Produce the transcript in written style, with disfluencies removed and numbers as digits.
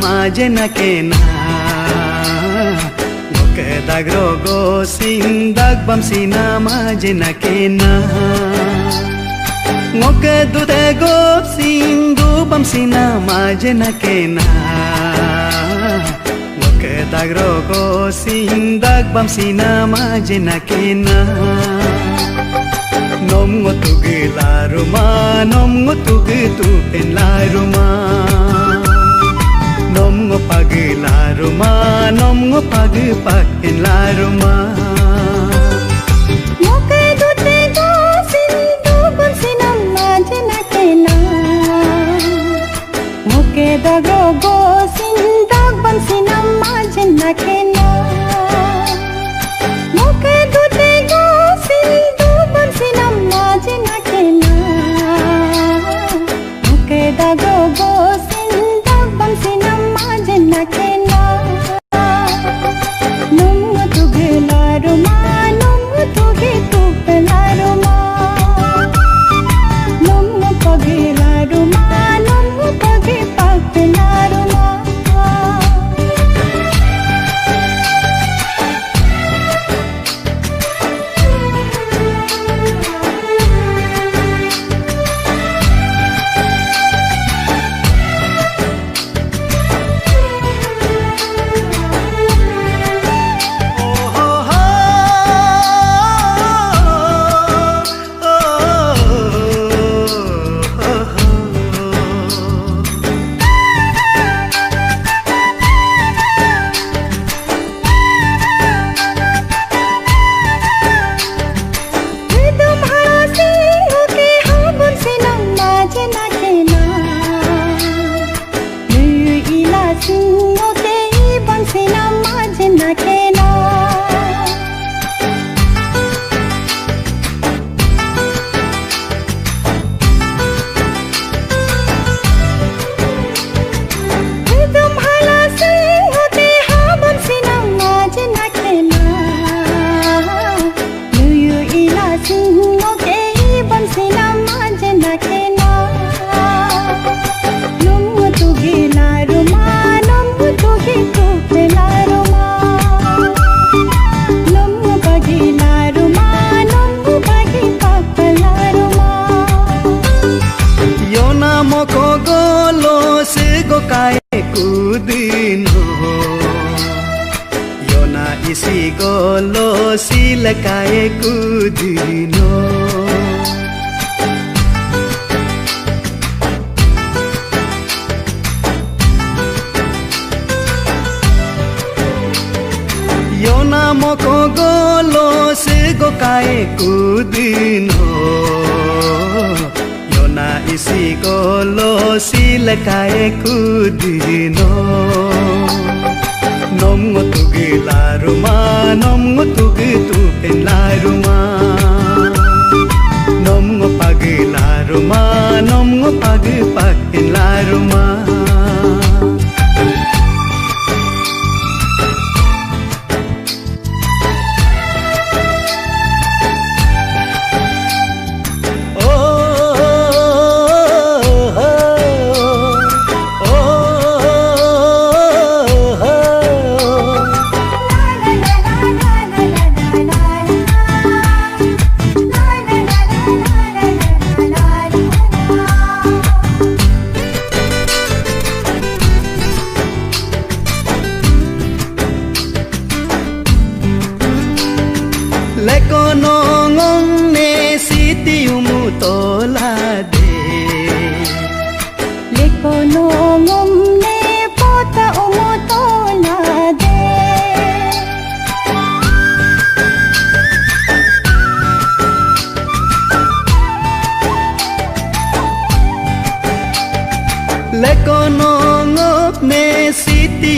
maje na kena ngoke dagrogo sindag bam sina maje na kena ngoke dute go sindu bam sina maje na kena ngoke dagrogo sindag bam sina maje na kena nom ngotugi laruma nom ngotugi tu pen laruma nom ngopagi laruma nom ngopagi pakin laruma ngoke dute go sindu bam sina maje na kena ngoke dago go sindag bam sina maje na kena ngoke dute go sindu bam sina maje na kena ngoke dago go sindag bam sina maje na kena nom tuge laruma nom tuge tu pelaruma nom page laruma nom page pak pelaruma isi golo silakae kudino yona moko golo sigo kae kudino yona isi golo silakae kudino nom ngotugi laruma nom ngotugi tu pen laruma nom ngopagi laruma nom ngopagi pakin laruma lekono ngong ne siti umutola de lekono ngom ne pota umutola de lekono ngong ne siti